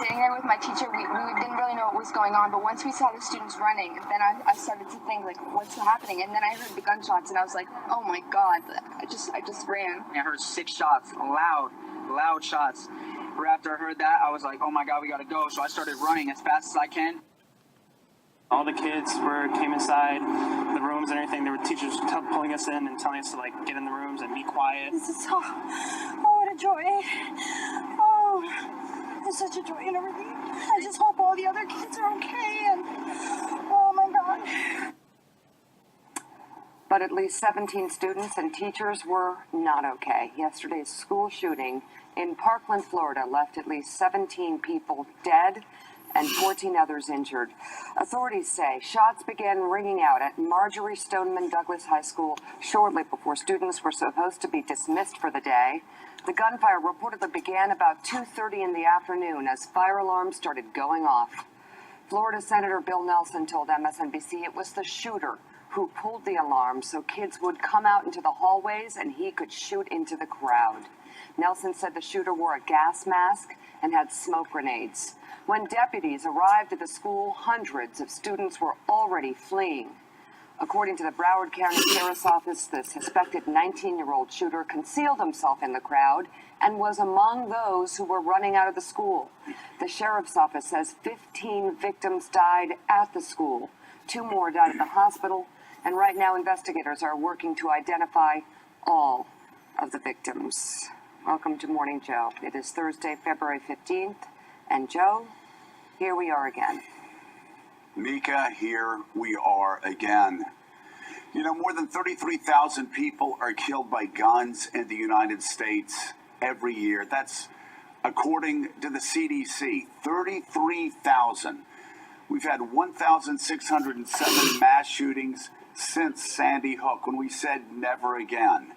sitting there with my teacher, we didn't really know what was going on, but once we saw the students running, then I started to think, like, what's happening? And then I heard the gunshots, and I was like, oh my God, I just ran. I heard 6 shots, loud shots. Right after I heard that, I was like, oh my God, we gotta go. So I started running as fast as I can. All the kids came inside the rooms and everything. There were teachers pulling us in and telling us to, like, get in the rooms and be quiet. This is what a joy. Oh, it's such a joy and everything. I just hope all the other kids are okay, and oh my God. But at least 17 students and teachers were not okay. Yesterday's school shooting in Parkland, Florida, left at least 17 people dead and 14 others injured. Authorities say shots began ringing out at Marjorie Stoneman Douglas High School shortly before students were supposed to be dismissed for the day. The gunfire reportedly began about 2:30 in the afternoon as fire alarms started going off. Florida Senator Bill Nelson told MSNBC it was the shooter who pulled the alarm so kids would come out into the hallways and he could shoot into the crowd. Nelson said the shooter wore a gas mask and had smoke grenades. When deputies arrived at the school, hundreds of students were already fleeing. According to the Broward County Sheriff's Office, the suspected 19-year-old shooter concealed himself in the crowd and was among those who were running out of the school. The Sheriff's Office says 15 victims died at the school. 2 more died at the hospital, and right now investigators are working to identify all of the victims. Welcome to Morning Joe. It is Thursday, February 15th, and Joe, here we are again. Mika, here we are again. You know, more than 33,000 people are killed by guns in the United States every year. That's according to the CDC, 33,000. We've had 1,607 mass shootings since Sandy Hook, when we said never again.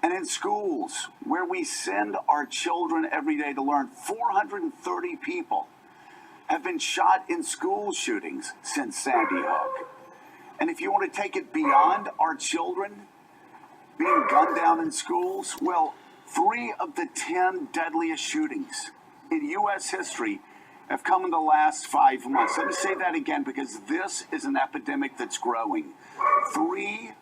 And in schools, where we send our children every day to learn, 430 people have been shot in school shootings since Sandy Hook. And if you want to take it beyond our children being gunned down in schools, well, 3 of the 10 deadliest shootings in U.S. history have come in the last 5 months. Let me say that again, because this is an epidemic that's growing. 3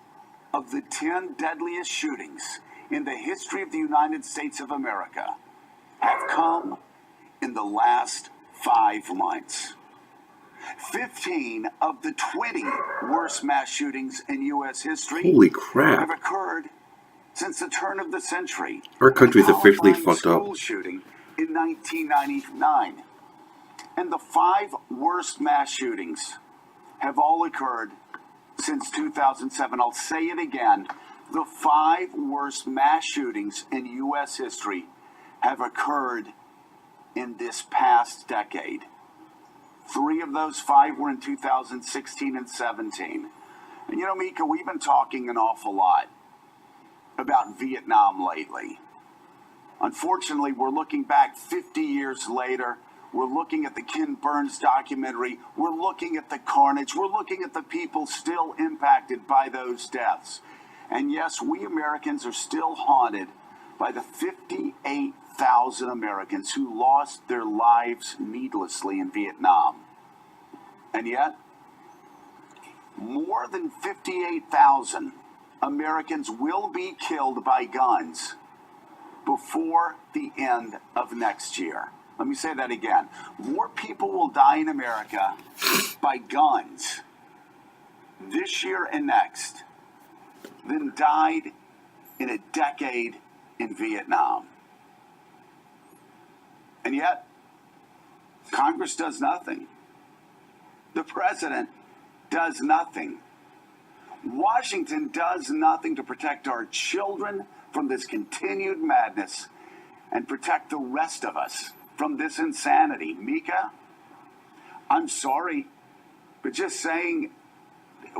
of the 10 deadliest shootings in the history of the United States of America have come in the last 5 months. 15 of the 20 worst mass shootings in U.S. history Holy crap. have occurred since the turn of the century. Our country's The officially Columbine fucked up. school shooting in 1999. And the 5 worst mass shootings have all occurred since 2007. I'll say it again. The 5 worst mass shootings in U.S. history have occurred in this past decade. 3 of those 5 were in 2016 and 17. And you know, Mika, we've been talking an awful lot about Vietnam lately. Unfortunately, we're looking back 50 years later. We're looking at the Ken Burns documentary. We're looking at the carnage. We're looking at the people still impacted by those deaths. And yes, we Americans are still haunted by the 58,000 Americans who lost their lives needlessly in Vietnam. And yet, more than 58,000 Americans will be killed by guns before the end of next year. Let me say that again. More people will die in America by guns this year and next than died in a decade in Vietnam. And yet, Congress does nothing. The president does nothing. Washington does nothing to protect our children from this continued madness and protect the rest of us from this insanity. Mika, I'm sorry, but just saying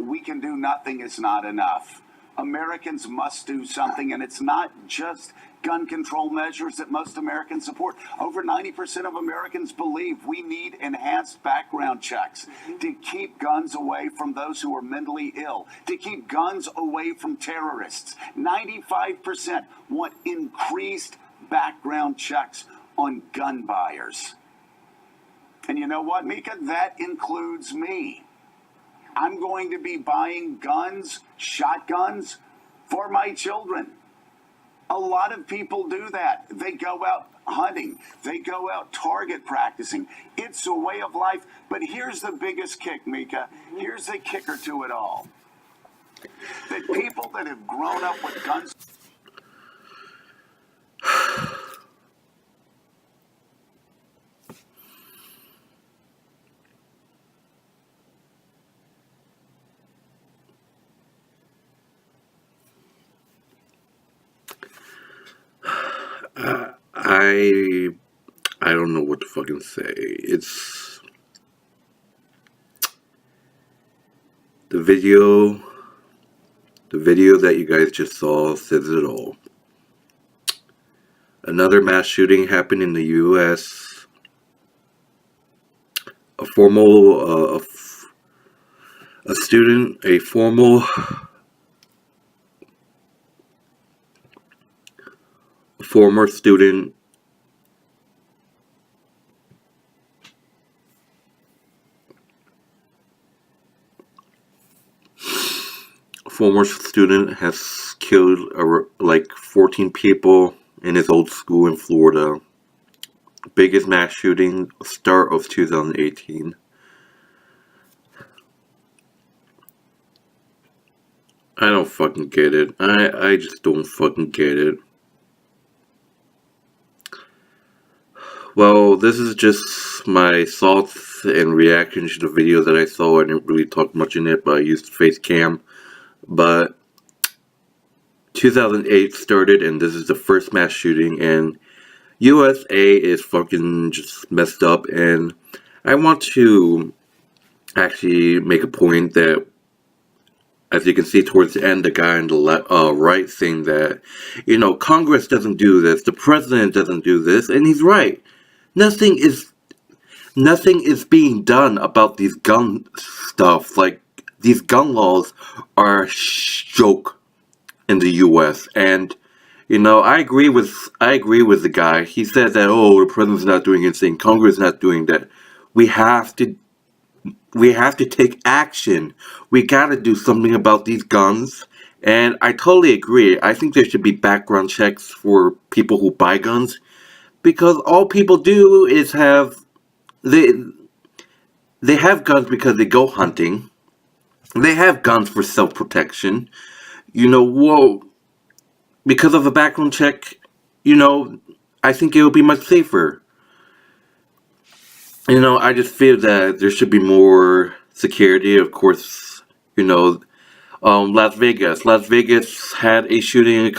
we can do nothing is not enough. Americans must do something, and it's not just gun control measures that most Americans support. Over 90% of Americans believe we need enhanced background checks to keep guns away from those who are mentally ill, to keep guns away from terrorists. 95% want increased background checks on gun buyers. And you know what, Mika? That includes me. I'm going to be buying guns, shotguns, for my children. A lot of people do that. They go out hunting. They go out target practicing. It's a way of life. But here's the biggest kick, Mika. Here's the kicker to it all. That people that have grown up with guns... I don't know what to fucking say. It's the video that you guys just saw says it all. Another mass shooting happened in the U.S. A former student has killed like 14 people in his old school in Florida. Biggest mass shooting, start of 2018. I don't fucking get it. I just don't fucking get it. Well, this is just my thoughts and reaction to the video that I saw. I didn't really talk much in it, but I used Facecam. But 2008 started, and this is the first mass shooting, and USA is fucking just messed up. And I want to actually make a point that, as you can see towards the end, the guy on the right saying that, you know, Congress doesn't do this, the president doesn't do this, and he's right. Nothing is being done about these gun stuff. Like, these gun laws are a joke in the U.S. And, you know, I agree with the guy. He said that, oh, the president's not doing anything, Congress is not doing that. We have to take action. We gotta do something about these guns. And I totally agree. I think there should be background checks for people who buy guns. Because all people do is they have guns because they go hunting. They have guns for self-protection. You know, whoa. Because of a background check, you know, I think it will be much safer. You know, I just feel that there should be more security. Of course, you know, Las Vegas. Las Vegas had a shooting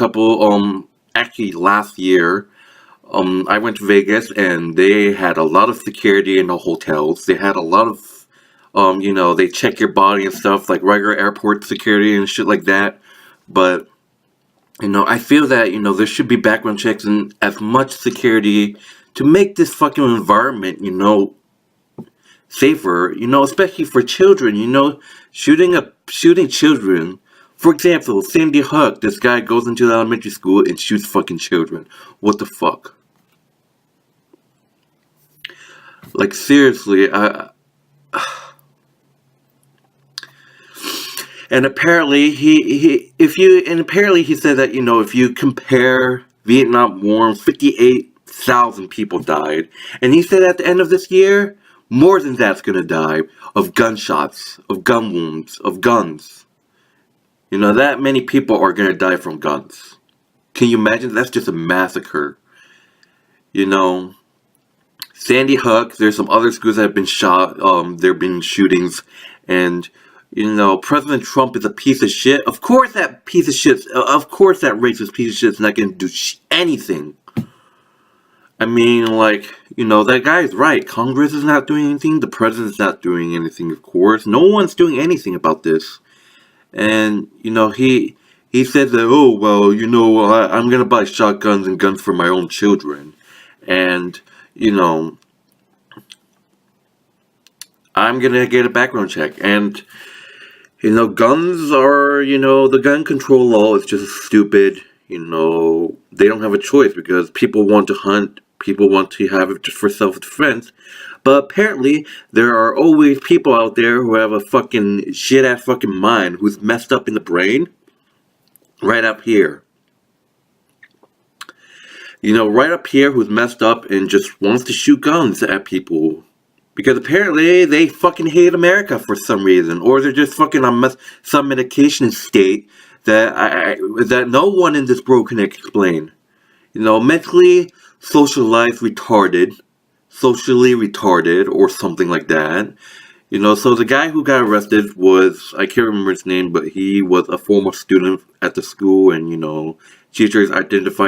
actually last year. I went to Vegas, and they had a lot of security in the hotels. They had a lot of, you know, they check your body and stuff, like regular airport security and shit like that. But, you know, I feel that, you know, there should be background checks and as much security to make this fucking environment, you know, safer, you know, especially for children, you know, shooting children. For example, Sandy Hook, this guy goes into the elementary school and shoots fucking children. What the fuck? Like, seriously, and apparently he said that, you know, if you compare Vietnam War, 58,000 people died, and he said at the end of this year, more than that's gonna die of gunshots, of gun wounds, of guns. You know, that many people are gonna die from guns. Can you imagine? That's just a massacre. You know, Sandy Hook, there's some other schools that have been shot, there have been shootings, and, you know, President Trump is a piece of shit. Of course that racist piece of shit is not gonna do anything. I mean, like, you know, that guy's right. Congress is not doing anything, the president's not doing anything, of course. No one's doing anything about this. And, you know, he said that, oh, well, you know, I'm gonna buy shotguns and guns for my own children. And, you know, I'm gonna get a background check. And, you know, guns are, you know, the gun control law is just stupid. You know, they don't have a choice because people want to hunt people want to have it just for self-defense. But apparently, there are always people out there who have a fucking shit-ass fucking mind who's messed up in the brain. Right up here. You know, right up here who's messed up and just wants to shoot guns at people. Because apparently they fucking hate America for some reason. Or they're just fucking on some medication state that that no one in this world can explain. You know, mentally, socially retarded, or something like that. You know, so the guy who got arrested was, I can't remember his name, but he was a former student at the school, and, you know, teachers identify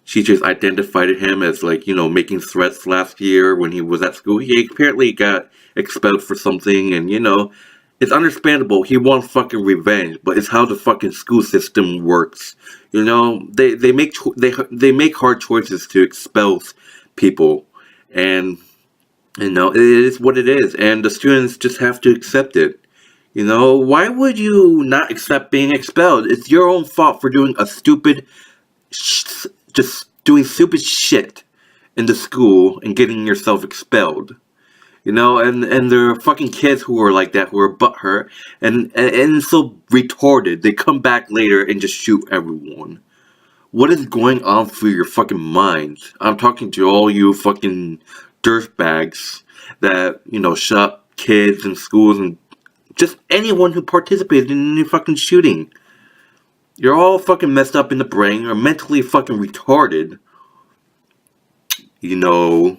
teachers identified him as, like, you know, making threats last year when he was at school. He apparently got expelled for something, and, you know, it's understandable. He wants fucking revenge, but it's how the fucking school system works. You know, they make hard choices to expel people, and you know, it is what it is, and the students just have to accept it. You know, why would you not accept being expelled? It's your own fault for doing a just doing stupid shit in the school and getting yourself expelled. You know, and there are fucking kids who are like that, who are butthurt, and so retarded, they come back later and just shoot everyone. What is going on through your fucking minds? I'm talking to all you fucking dirtbags that, you know, shot kids in schools and just anyone who participated in any fucking shooting. You're all fucking messed up in the brain, or mentally fucking retarded. You know.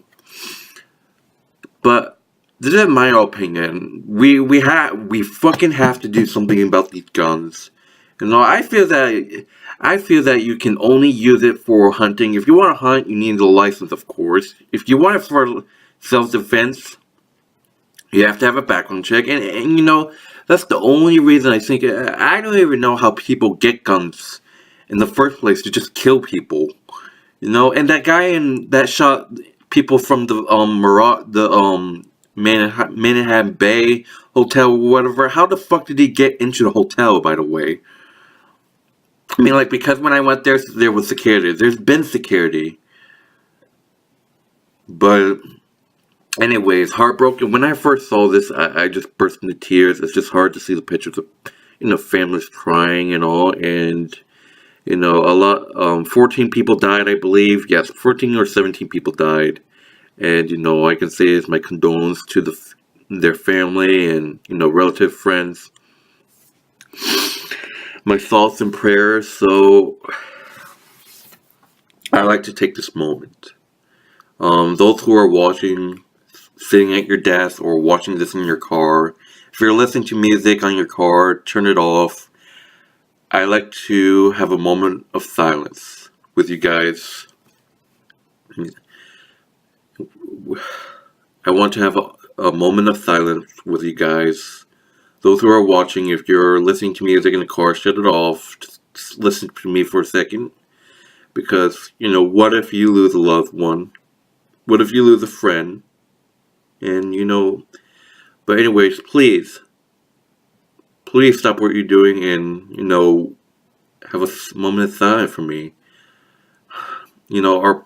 But this is my opinion. We fucking have to do something about these guns. You know, I feel that you can only use it for hunting. If you want to hunt, you need a license, of course. If you want it for self-defense, you have to have a background check. And you know, that's the only reason I think. I don't even know how people get guns in the first place, to just kill people. You know, and that guy that shot people from the Manhattan Bay Hotel or whatever, how the fuck did he get into the hotel, by the way? I mean, like, because when I went there was security. There's been security. But anyways, heartbroken. When I first saw this, I just burst into tears. It's just hard to see the pictures of, you know, families crying and all. And, you know, 14 people died, I believe. Yes, 14 or 17 people died. And, you know, I can say it's my condolences to their family and, you know, relative friends. My thoughts and prayers. So, I like to take this moment. Those who are watching, sitting at your desk, or watching this in your car, if you're listening to music on your car, turn it off. I like to have a moment of silence with you guys. I want to have a moment of silence with you guys. Those who are watching, if you're listening to music in the car, shut it off. Just listen to me for a second. Because, you know, what if you lose a loved one? What if you lose a friend? And, you know, but anyways, please stop what you're doing and, you know, have a moment of silence for me. You know,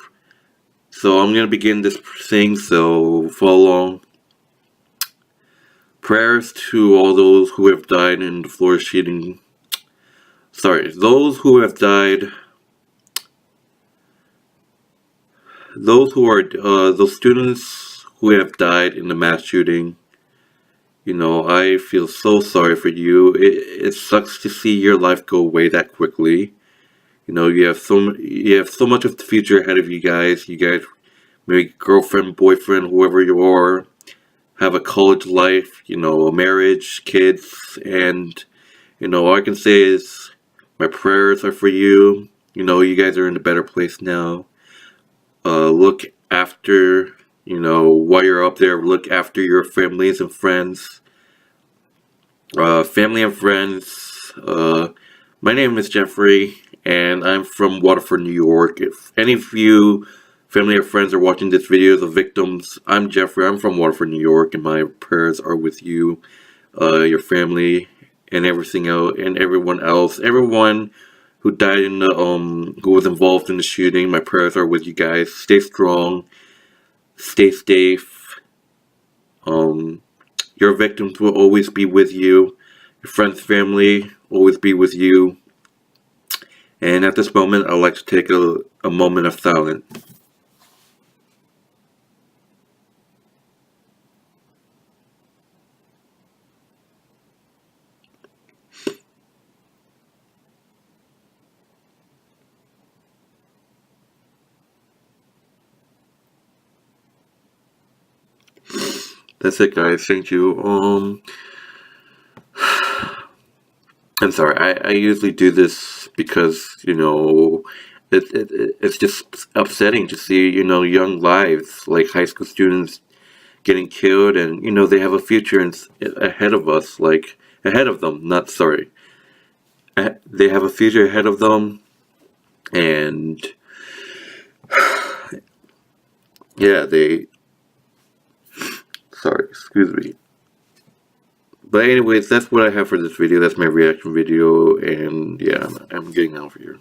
so I'm going to begin this thing, so follow along. Prayers to all those who have died in the Florida shooting. Sorry, those who have died. Those students who have died in the mass shooting. You know, I feel so sorry for you. It sucks to see your life go away that quickly. You know, you have so much of the future ahead of you guys. You guys, maybe girlfriend, boyfriend, whoever you are, have a college life, you know, a marriage, kids, and, you know, all I can say is my prayers are for you. You know, you guys are in a better place now. Look after, you know, while you're up there, look after your families and friends. Family and friends. My name is Jeffrey, and I'm from Waterford, New York. If any of you family or friends are watching this video, the victims, I'm Jeffrey. I'm from Waterford, New York, and my prayers are with you, your family, and everything else, and everyone else. Everyone who died in the who was involved in the shooting. My prayers are with you guys. Stay strong. Stay safe. Your victims will always be with you. Your friends, family, always be with you. And at this moment, I'd like to take a moment of silence. That's it, guys. Thank you. I'm sorry. I usually do this because, you know, it's just upsetting to see, you know, young lives, like high school students getting killed, and, you know, they have a future ahead of us, like, ahead of them, not sorry. They have a future ahead of them, and, yeah, sorry, excuse me. But anyways, that's what I have for this video. That's my reaction video, and yeah, I'm getting out of here.